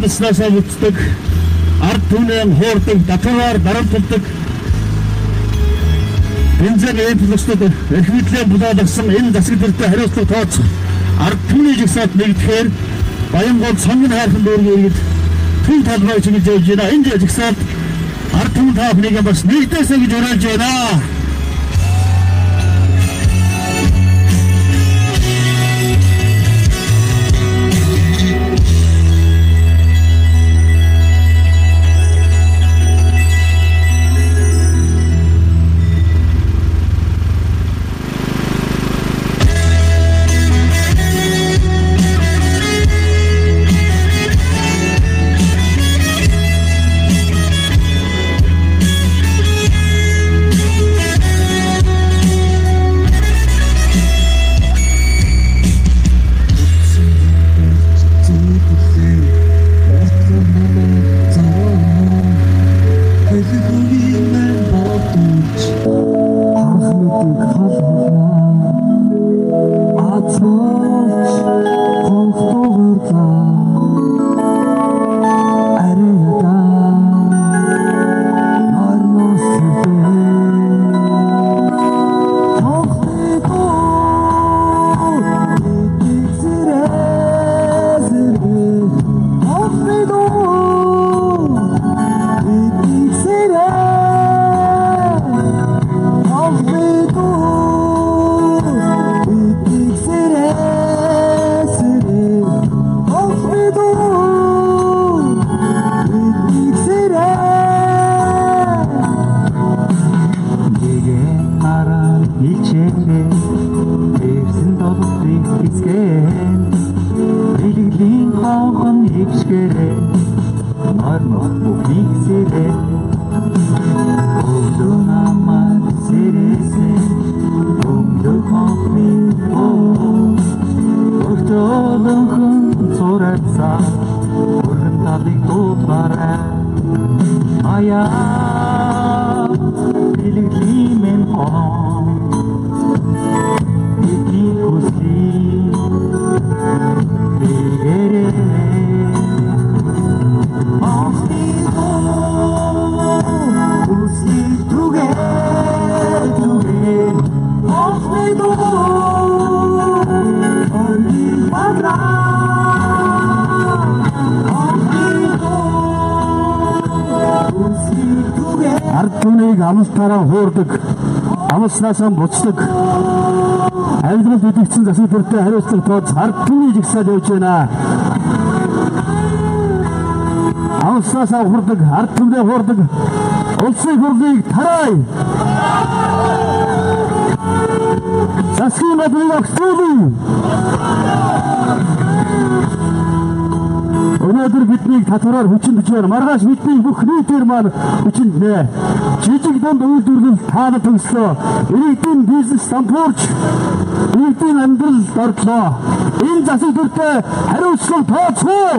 амласнасаа бүтдэг, ард түмэн хуурдаг, татвараар дарамтлагдаг бензин эвлэстүүд эрх мэдлийн булаалгасан энэ засаг дэртэй хариуцлага тооцох ард түмний жагсаалт нэгдэхээр Баянгол сонгон хайрхан дүүргийн иргэд түн талбай чиглэж явж байна. Энэ жагсаалт ард түмэн та бүхнийг бас нэгдээсэй гэж уриалж байна. Амлалтаараа хуурдаг, амлснасаа буцдаг, амьдрал идэвхсэн засаг дэртэй хариуцлага тооцох ард түмний жагсаал явж байна. Амлснасаа хуурдаг, ард түмний хуурдаг, улсын хурлыг тарай! Засгийн бодлогыг огцруулъя! Өнөөдөр бидний татвараар хүчин бичээр маргааш бидний бүх нийтээр маань хүчинд нэ. Жижиг дунд үйлдвэрлэл таалал төгслөө. Иргэдийн бизнес дампуурч иргэдийн амьдрал дордлоо. Энэ засаг дэртэй хариуцлага тооцоо.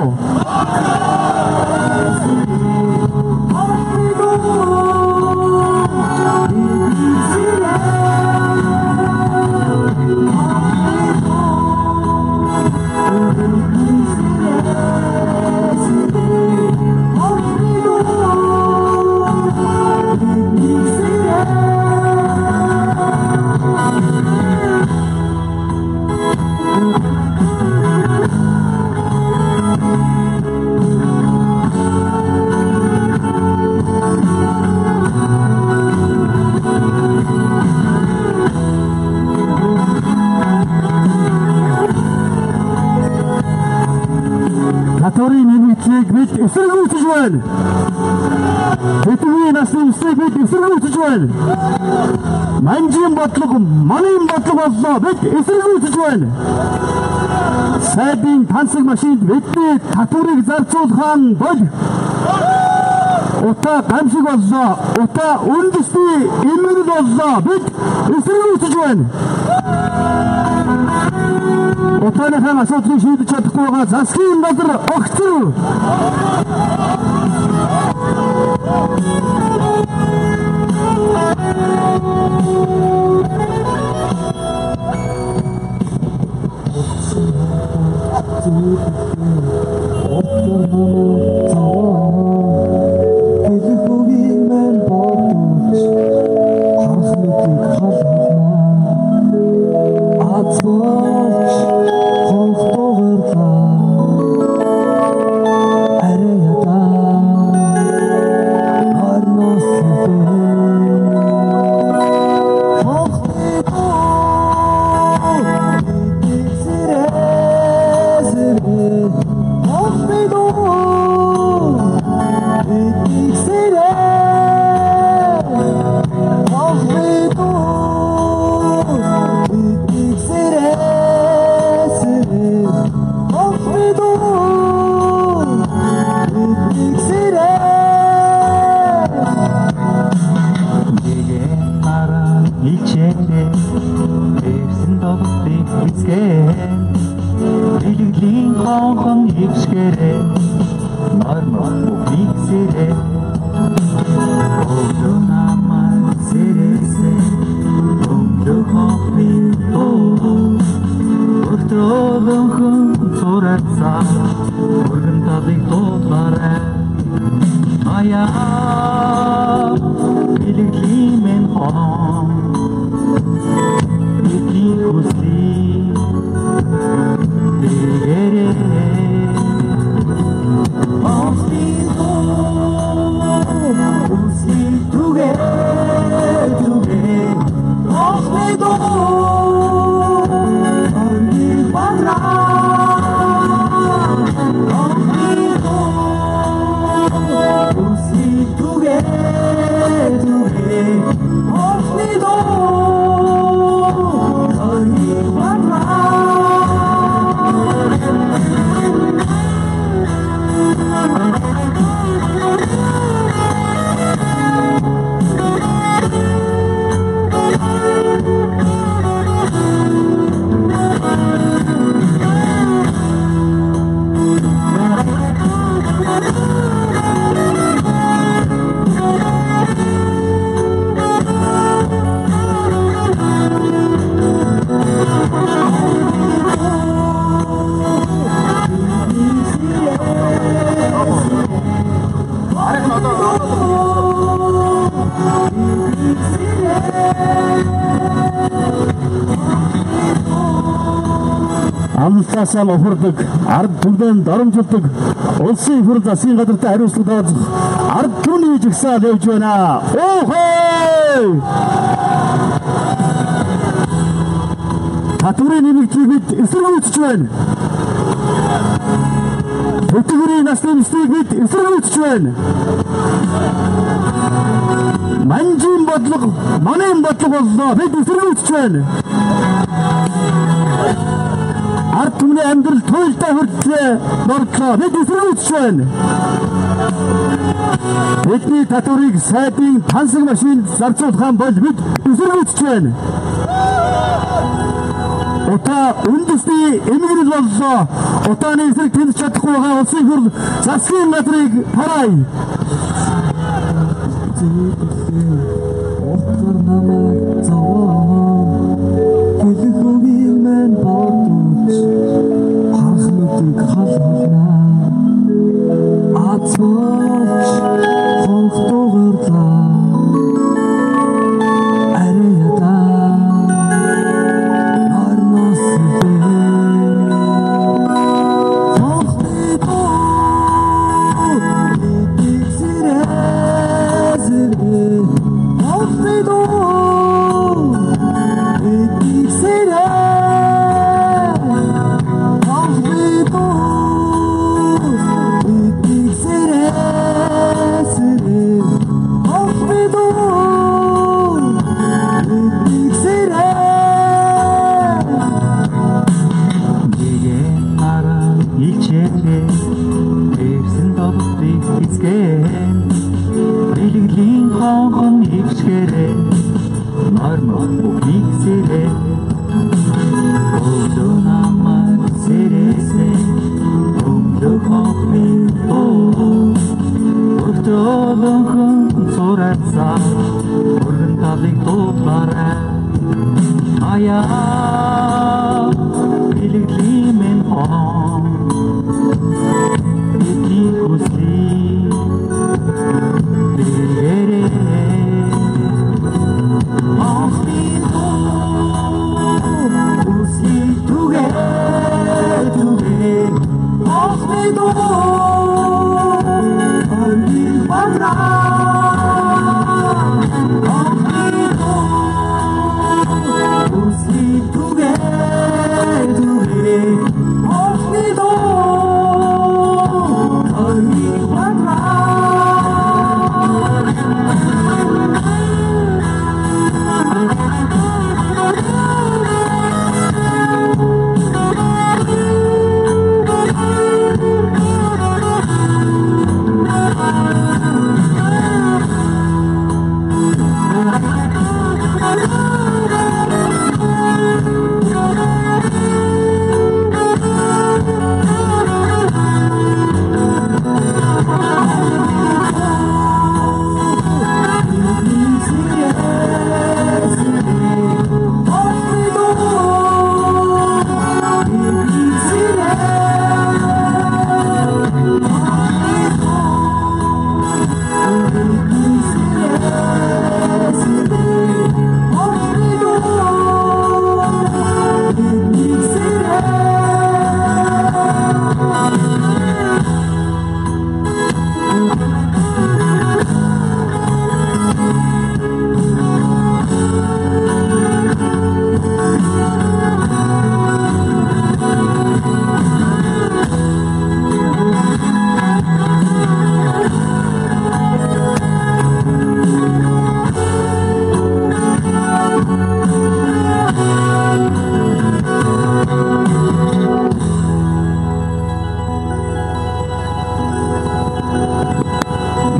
Татварын нэмэгдлийг бид эсэргүүцэж байна. Тэтгэврийн насны өсрийг бид эсэргүүцэж байна. Манжийн бодлого манын бодлого боллоо бид эсэргүүцэж байна. Сайдын тансаг машинд бидний татварыг зарцуулах бол утаа гамшиг боллоо. Утаа үндэсний эмгэл боллоо бид эсэргүүцэж байна. Утааныхаа асуудлыг шийдэж чадахгүй байгаа засгийн газар огцов. Thank you. Амлалтаасаа ухардаг, ард түмэн доромжилдог, улсын хурл засгийн газартай хариуцлага тооцох ард түмний жигсаал явж байна. Оохой! Татварын нэмэгдлийг бид эсэргүүцэж байна. Төтгөрийн насны нислийг бид эсэргүүцэж байна. Манжин бодлого, манын бодлого боллоо. Бид эсэргүүцэж байна. Ард түмний амьдрал туйлдаа хүртлээ бордлоо. Бид эсэргүүцэж байна. Бидний татварыг сайдын тансаг машинд зарцуулах бол бид эсэргүүцэж байна. Утаа үндэсний эмгэрэл боллоо. Утааны эсрэг тэмцэж чадахгүй байгаа улсын хурл засгийн газрыг парай. Оттор намайг зовоо. Гэлэхүүгийн мэн бодож хахнуудыг халхална. Ацмаач хонхтугарлаа. Zere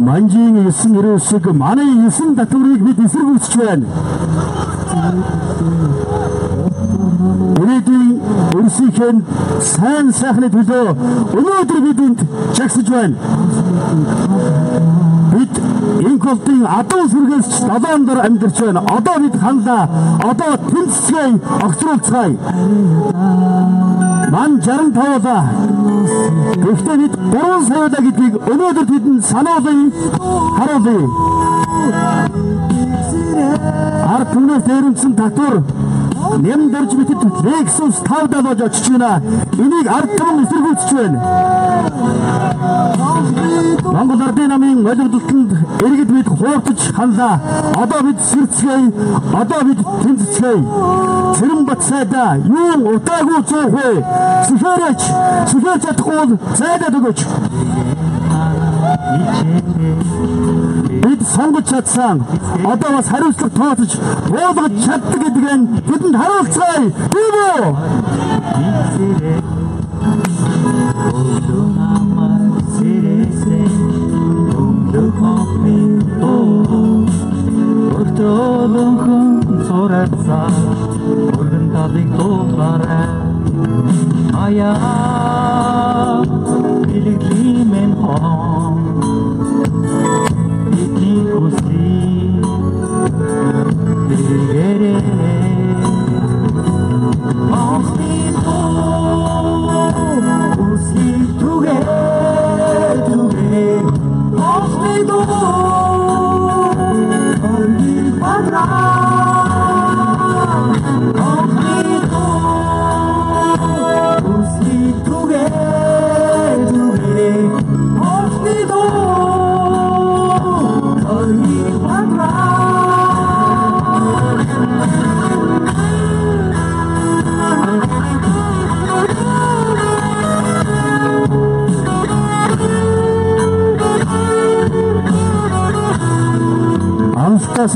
만지행의 예수님 이루어서 그 만의 예수님 다투리기 및 이스라엘 수주한 우리들이 우리시킨 산 사한에 들도 오늘들 믿은 작수주한 бид инколтын адуу сүргээс долоомдор амьдарч байна. Одоо бид хандаа одоо тэнцгээ огцруулцгаая. Ман 65-аа. Гэхдээ бид 3 саяда гэдгийг өнөөдөр бидэнд сануулъя, харуулъя. Ард түмнээс дээрэмсэн татвар нэмдэрж битэд Лексус 5 болж очиж байна. Энийг ард түмэн эсэргүүцэж байна. Монгол Ардын намын молигдолтод иргэд бид хууртаж ханлаа. Одоо бид сэрцгээе. Одоо бид тэнцгэе. Цэрэнбат сайдаа юу утаагүй цоох вэ? Сүхэрэж чадахгүй сайдаад өгөөч. Бид сонгож чадсан. Одоо бас хариуцлага тооцож буулгаж чаддаг гэдгийг бидэнд харуулцгаая. Тийм үү?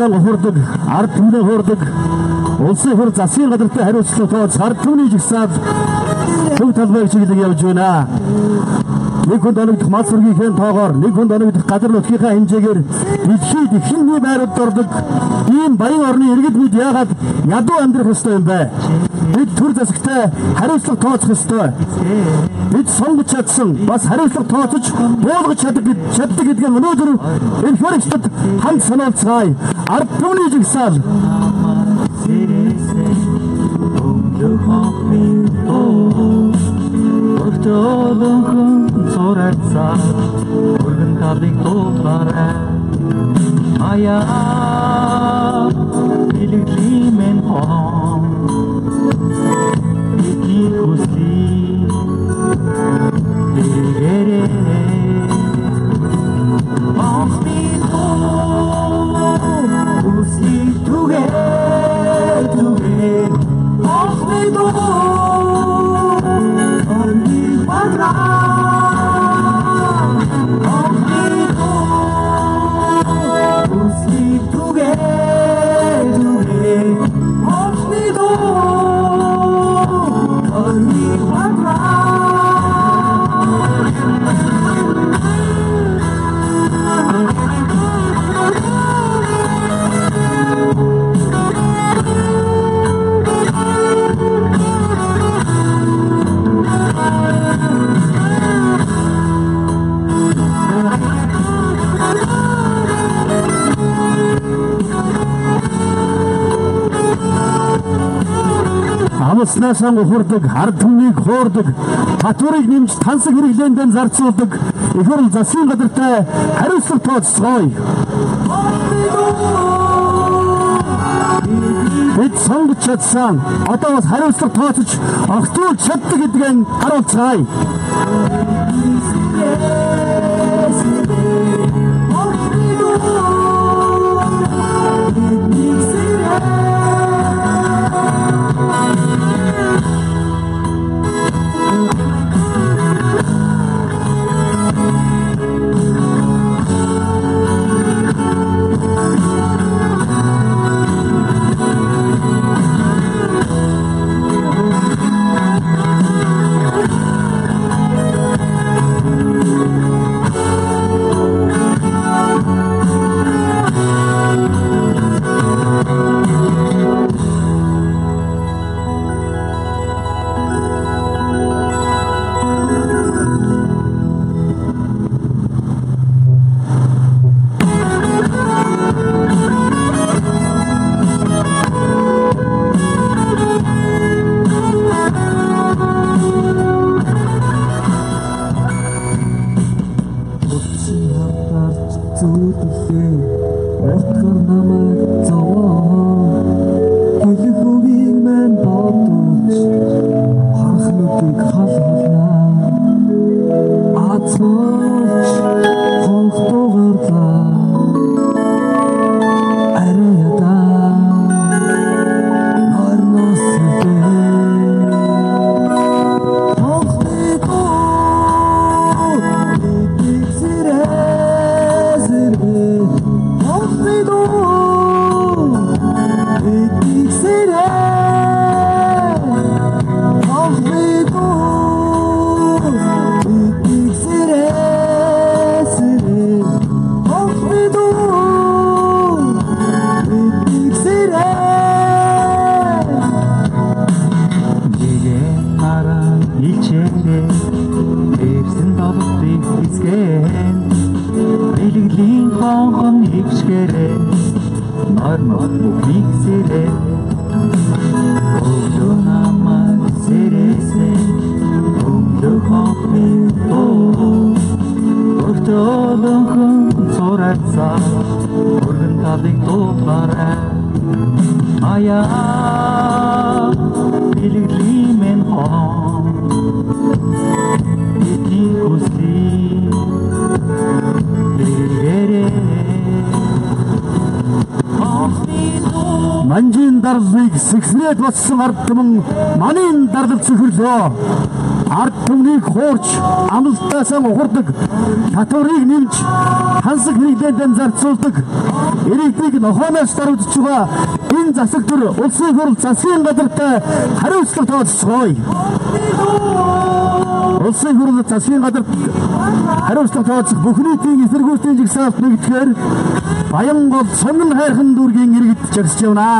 Сан хурдаг, ард түмний хурдаг, улсын хөр засгийн газартай хариуцлага тооц ард түмний жигсаал төв талбай чиглэг явж байна. Нэг хүнд оногдох мал сүргийнхээ тоогоор нэг хүнд оногдох газар нутгийнхаа хэмжээгээр дэлхийд ихэнх байрууд дордог ийм баян орны иргэд бид яагаад ядуу амьдрах ёстой юм бэ? Бид төр засагтай хариуцлага тооцох ёстой. Бид сонгож чадсан бас хариуцлага тооцож буулгаж чаддаг гэдгийг өнөөдөр энэ хөрөгчдөд хамт сануулцгаая. Ард түмний жигсаал Амлснасаа ухардаг, ард түмнийг хуурдаг, татварыг нэмж тансаг хэрэглээндээ зарцуулдаг их хурл засгийн газартай хариуцлага тооцоогоё. Бид сонгож чадсан, одоо бас хариуцлага тооцож огтуул чаддаг гэдгийг харуулцгаая. Манжийн дарлыг сэгснээд боссон ард түмэн манийн дарлал цөхрлөө. Ард түмнийг хуурч амлалтаасаа ухардаг, татварыг нэмж хансаг хэрэглээндээ зарцуулдаг, ирээдүйг нохооноос даруйдж байгаа энэ засаг төр улсын хурл засгийн газартай хариуцлага тооцоогоё. Улсын хурл засгийн газарт хариуцлага тооцох бүх нийтийн эсэргүүцлийн жагсаалт нэгдэхээр Баянгол сонин хайрхан дүүргийн иргэд чагсаж явна.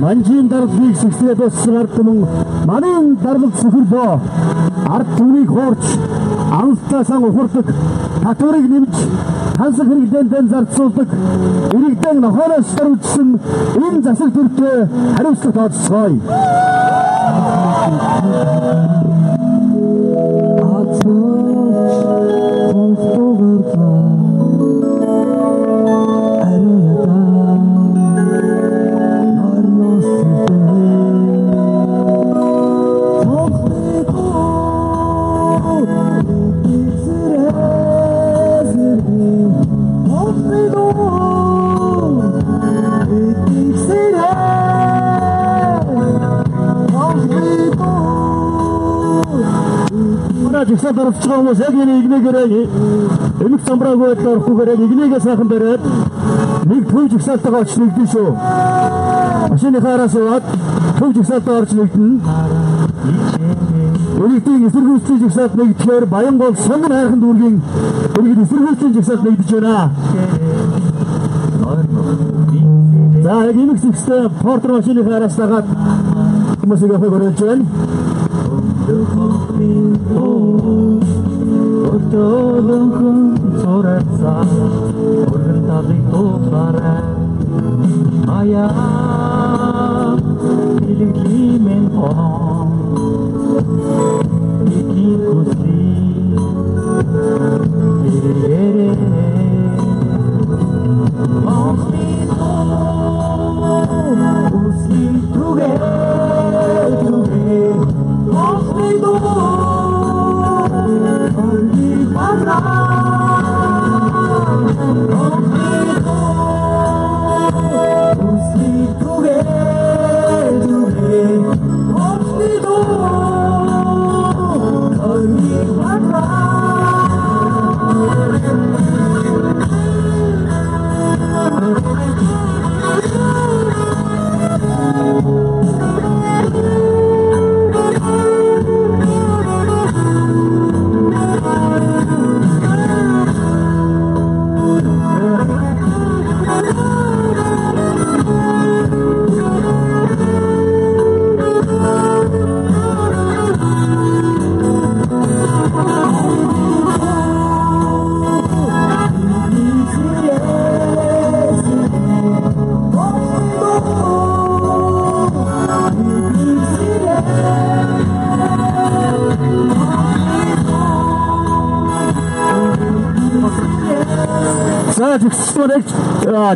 Манжийн дарлыг сэгснээд боссон ард түмэн манийн дарлал цөхрлөө. Ард түмнийг хуурч амлалтаасаа ухардаг, татварыг нэмж хансаг хэрэглээндээ зарцуулдаг, иргэдэн нохооноос даруйдсан энэ засаг төртөө хариуцлага тооцоогоё. жигсаалд оролцож байгаа хүмүүс яг энэ игнээгээрээ эмх замбраагүй байдлаар орохгүйгээр яг игнээгээ сайхан бариад нэг төв жигсаалтайгаа очиж нэгдэн шүү. Машиныхаа араас яваад төв жигсаалтаа орж нэгдэн. Иргэдийн эсэргүүцлийн жигсаалт нэгдэхээр Баянгол сонгон хайрхан дүүргийн иргэд эсэргүүцлийн жигсаалт нэгдэж байна. За яг эмх зэгстэй портер машиныхаа араас дагаад хүмүүсийг явахыг уриалж байна. Өтөлөн цорацаа өргөн талыг туухаарай аяа илэглийн он икий хүсий эрэрэ хүсий түгээ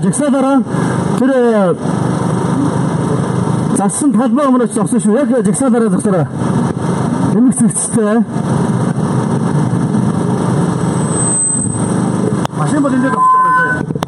жигсаалаараа тэр зассан талбай өмнөөс зогсон шүү. Яг жигсаалаараа зогсороо. Эмх зэгцтэй. Машин бол энэ зогсож байгаа юм.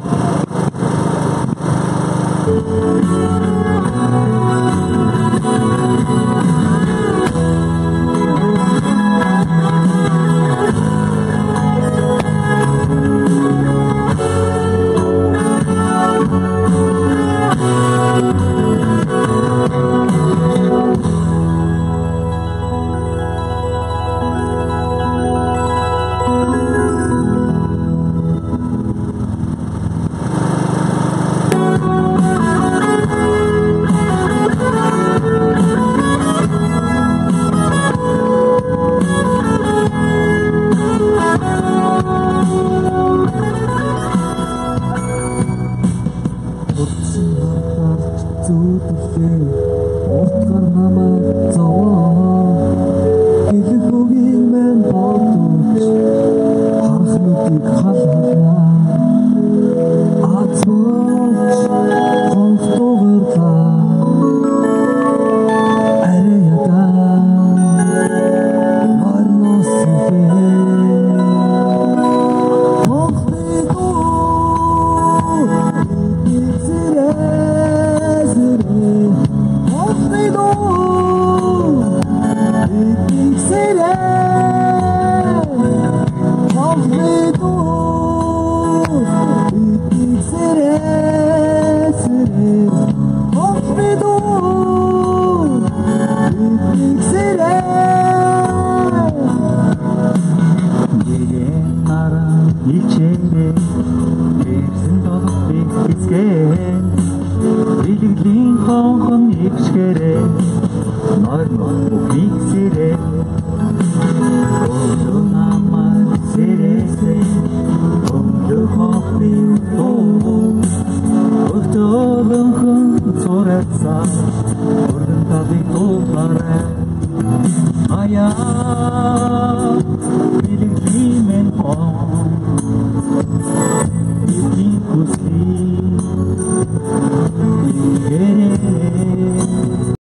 Oh